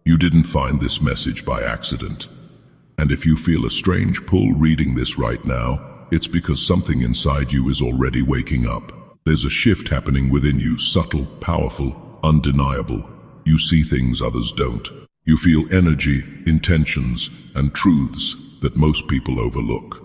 You didn't find this message by accident. And if you feel a strange pull reading this right now, it's because something inside you is already waking up. There's a shift happening within you, subtle, powerful, undeniable. You see things others don't. You feel energy, intentions, and truths that most people overlook.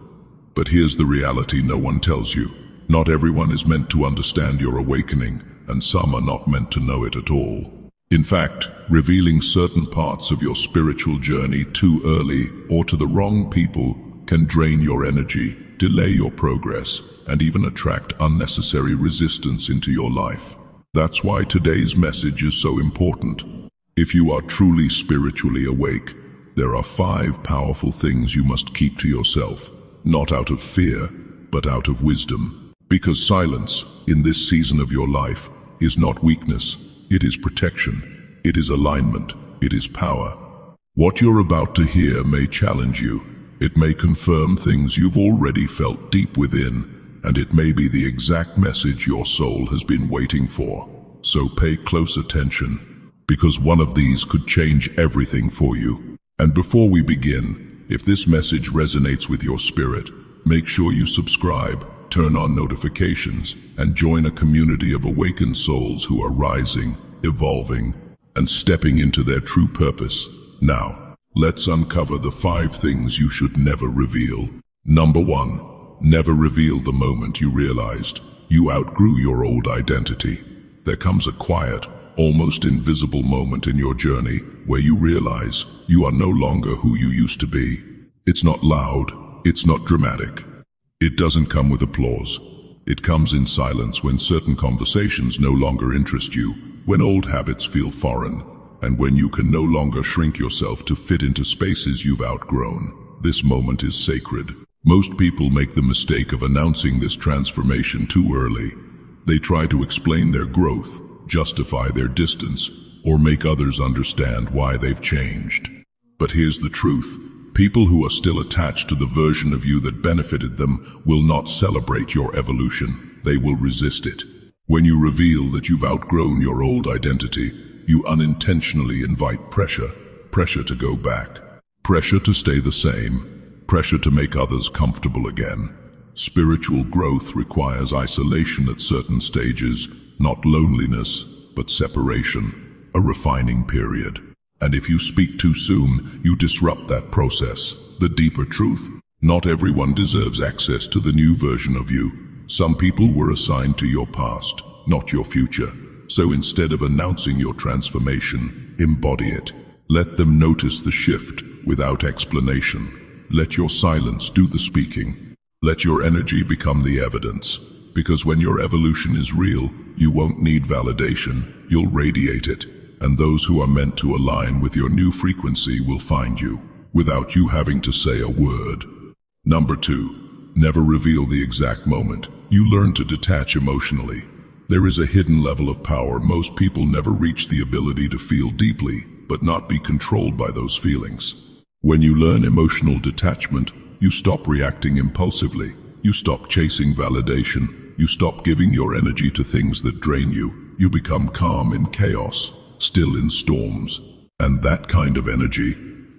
But here's the reality no one tells you. Not everyone is meant to understand your awakening, and some are not meant to know it at all. In fact, revealing certain parts of your spiritual journey too early or to the wrong people can drain your energy, delay your progress, and even attract unnecessary resistance into your life. That's why today's message is so important. If you are truly spiritually awake, there are 5 powerful things you must keep to yourself, not out of fear, but out of wisdom. Because silence, in this season of your life, is not weakness, it is protection, it is alignment, it is power. What you're about to hear may challenge you. It may confirm things you've already felt deep within, and it may be the exact message your soul has been waiting for. So pay close attention, because one of these could change everything for you. And before we begin, if this message resonates with your spirit, make sure you subscribe, turn on notifications, and join a community of awakened souls who are rising, evolving, and stepping into their true purpose. Now, let's uncover the 5 things you should never reveal. Number 1. Never reveal the moment you realized you outgrew your old identity. There comes a quiet, almost invisible moment in your journey where you realize you are no longer who you used to be. It's not loud, it's not dramatic. It doesn't come with applause. It comes in silence when certain conversations no longer interest you, when old habits feel foreign, and when you can no longer shrink yourself to fit into spaces you've outgrown. This moment is sacred. Most people make the mistake of announcing this transformation too early. They try to explain their growth, justify their distance, or make others understand why they've changed. But here's the truth. People who are still attached to the version of you that benefited them will not celebrate your evolution. They will resist it. When you reveal that you've outgrown your old identity, you unintentionally invite pressure to go back, pressure to stay the same, pressure to make others comfortable again. Spiritual growth requires isolation at certain stages, not loneliness, but separation, a refining period. And if you speak too soon, you disrupt that process. The deeper truth: not everyone deserves access to the new version of you. Some people were assigned to your past, not your future. So instead of announcing your transformation, embody it. Let them notice the shift without explanation. Let your silence do the speaking. Let your energy become the evidence. Because when your evolution is real, you won't need validation, you'll radiate it. And those who are meant to align with your new frequency will find you, without you having to say a word. Number 2. Never reveal the exact moment you learn to detach emotionally. There is a hidden level of power. Most people never reach the ability to feel deeply, but not be controlled by those feelings. When you learn emotional detachment, you stop reacting impulsively. You stop chasing validation. You stop giving your energy to things that drain you. You become calm in chaos, still in storms. And that kind of energy,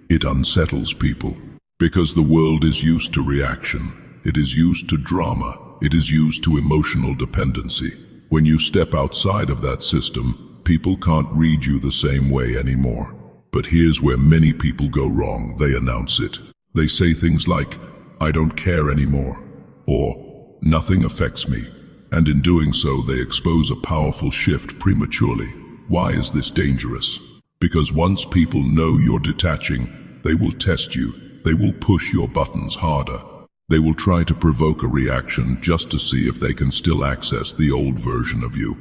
it unsettles people. Because the world is used to reaction. It is used to drama. It is used to emotional dependency. When you step outside of that system, people can't read you the same way anymore. But here's where many people go wrong. They announce it. They say things like, "I don't care anymore," or "Nothing affects me." And in doing so, they expose a powerful shift prematurely. Why is this dangerous? Because once people know you're detaching, they will test you. They will push your buttons harder. They will try to provoke a reaction just to see if they can still access the old version of you.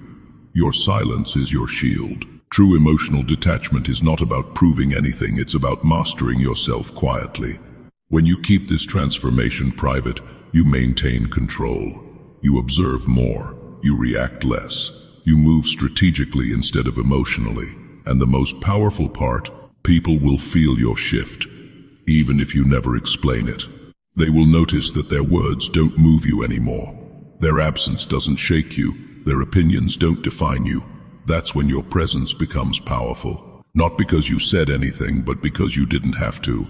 Your silence is your shield. True emotional detachment is not about proving anything, it's about mastering yourself quietly. When you keep this transformation private, you maintain control. You observe more. You react less. You move strategically instead of emotionally. And the most powerful part, people will feel your shift, even if you never explain it. They will notice that their words don't move you anymore. Their absence doesn't shake you. Their opinions don't define you. That's when your presence becomes powerful. Not because you said anything, but because you didn't have to.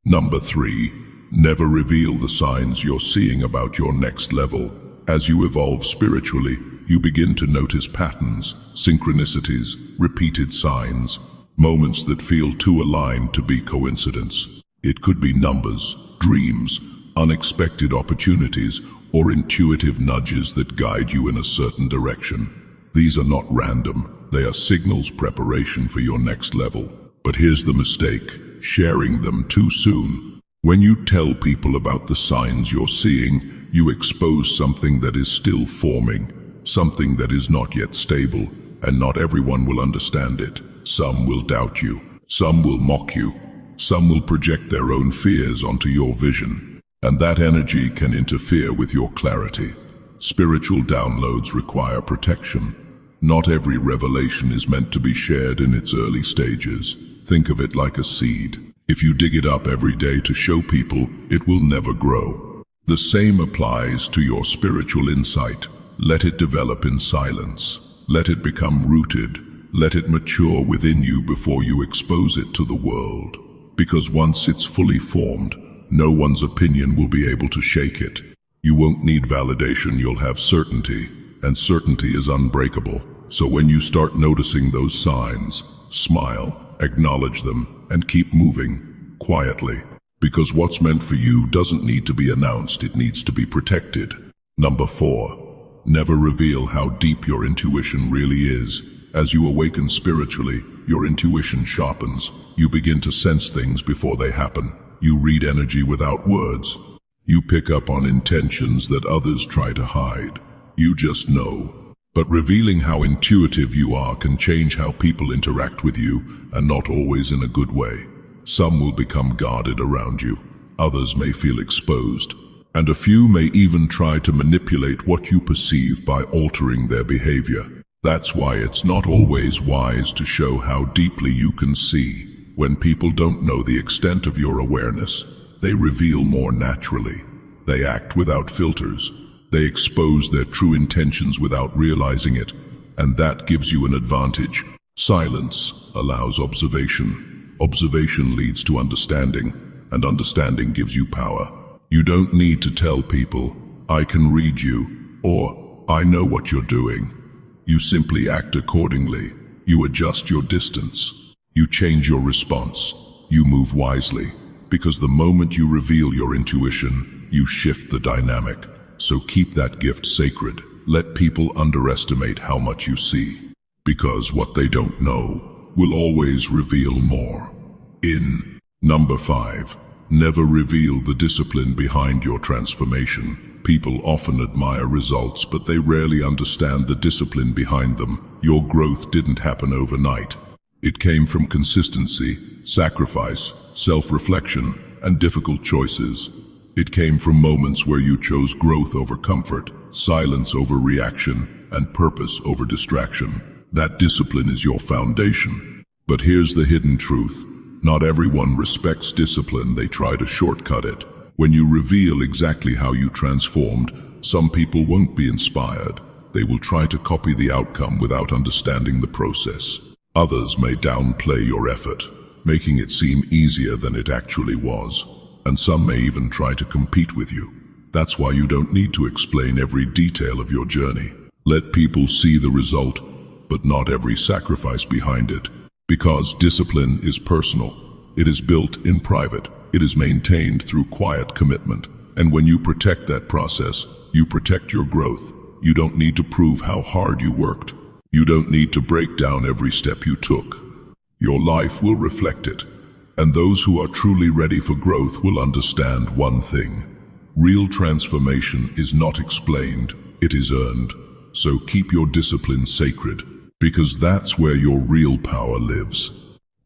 Number 3, never reveal the signs you're seeing about your next level. As you evolve spiritually, you begin to notice patterns, synchronicities, repeated signs, moments that feel too aligned to be coincidence. It could be numbers, dreams, unexpected opportunities, or intuitive nudges that guide you in a certain direction. These are not random, they are signals preparation for your next level. But here's the mistake, sharing them too soon. When you tell people about the signs you're seeing, you expose something that is still forming, something that is not yet stable, and not everyone will understand it. Some will doubt you, some will mock you, some will project their own fears onto your vision, and that energy can interfere with your clarity. Spiritual downloads require protection. Not every revelation is meant to be shared in its early stages. Think of it like a seed. If you dig it up every day to show people, it will never grow. The same applies to your spiritual insight. Let it develop in silence. Let it become rooted. Let it mature within you before you expose it to the world. Because once it's fully formed, no one's opinion will be able to shake it. You won't need validation, you'll have certainty, and certainty is unbreakable. So when you start noticing those signs, smile, acknowledge them, and keep moving, quietly. Because what's meant for you doesn't need to be announced, it needs to be protected. Number 4, never reveal how deep your intuition really is. As you awaken spiritually, your intuition sharpens. You begin to sense things before they happen. You read energy without words. You pick up on intentions that others try to hide. You just know. But revealing how intuitive you are can change how people interact with you, and not always in a good way. Some will become guarded around you. Others may feel exposed. And a few may even try to manipulate what you perceive by altering their behavior. That's why it's not always wise to show how deeply you can see. When people don't know the extent of your awareness, they reveal more naturally. They act without filters. They expose their true intentions without realizing it, and that gives you an advantage. Silence allows observation. Observation leads to understanding, and understanding gives you power. You don't need to tell people, "I can read you," or "I know what you're doing." You simply act accordingly. You adjust your distance. You change your response. You move wisely. Because the moment you reveal your intuition, you shift the dynamic. So keep that gift sacred. Let people underestimate how much you see. Because what they don't know will always reveal more. Number 5, never reveal the discipline behind your transformation. People often admire results, but they rarely understand the discipline behind them. Your growth didn't happen overnight. It came from consistency, sacrifice, self-reflection, and difficult choices. It came from moments where you chose growth over comfort, silence over reaction, and purpose over distraction. That discipline is your foundation. But here's the hidden truth. Not everyone respects discipline, they try to shortcut it. When you reveal exactly how you transformed, some people won't be inspired. They will try to copy the outcome without understanding the process. Others may downplay your effort, making it seem easier than it actually was. And some may even try to compete with you. That's why you don't need to explain every detail of your journey. Let people see the result, but not every sacrifice behind it. Because discipline is personal. It is built in private. It is maintained through quiet commitment. And when you protect that process, you protect your growth. You don't need to prove how hard you worked. You don't need to break down every step you took. Your life will reflect it. And those who are truly ready for growth will understand one thing. Real transformation is not explained, it is earned. So keep your discipline sacred, because that's where your real power lives.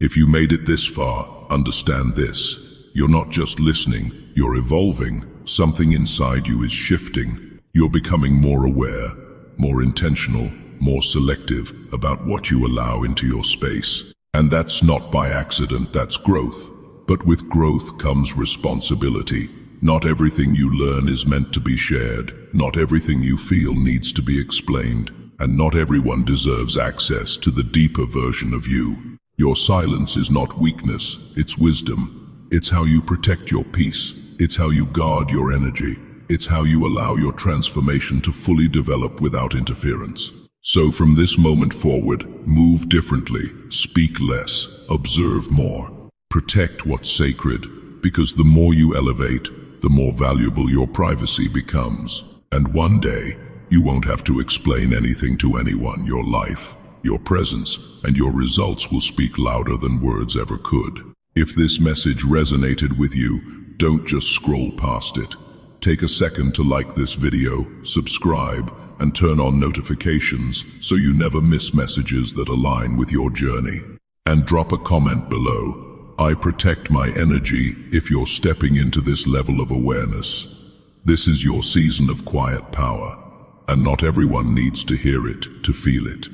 If you made it this far, understand this. You're not just listening, you're evolving. Something inside you is shifting. You're becoming more aware, more intentional, more selective about what you allow into your space. And that's not by accident, that's growth. But with growth comes responsibility. Not everything you learn is meant to be shared. Not everything you feel needs to be explained. And not everyone deserves access to the deeper version of you. Your silence is not weakness, it's wisdom. It's how you protect your peace. It's how you guard your energy. It's how you allow your transformation to fully develop without interference. So from this moment forward, move differently, speak less, observe more. Protect what's sacred, because the more you elevate, the more valuable your privacy becomes. And one day, you won't have to explain anything to anyone. Your life, your presence, and your results will speak louder than words ever could. If this message resonated with you, don't just scroll past it. Take a second to like this video, subscribe, and turn on notifications so you never miss messages that align with your journey. And drop a comment below. I protect my energy if you're stepping into this level of awareness. This is your season of quiet power, and not everyone needs to hear it to feel it.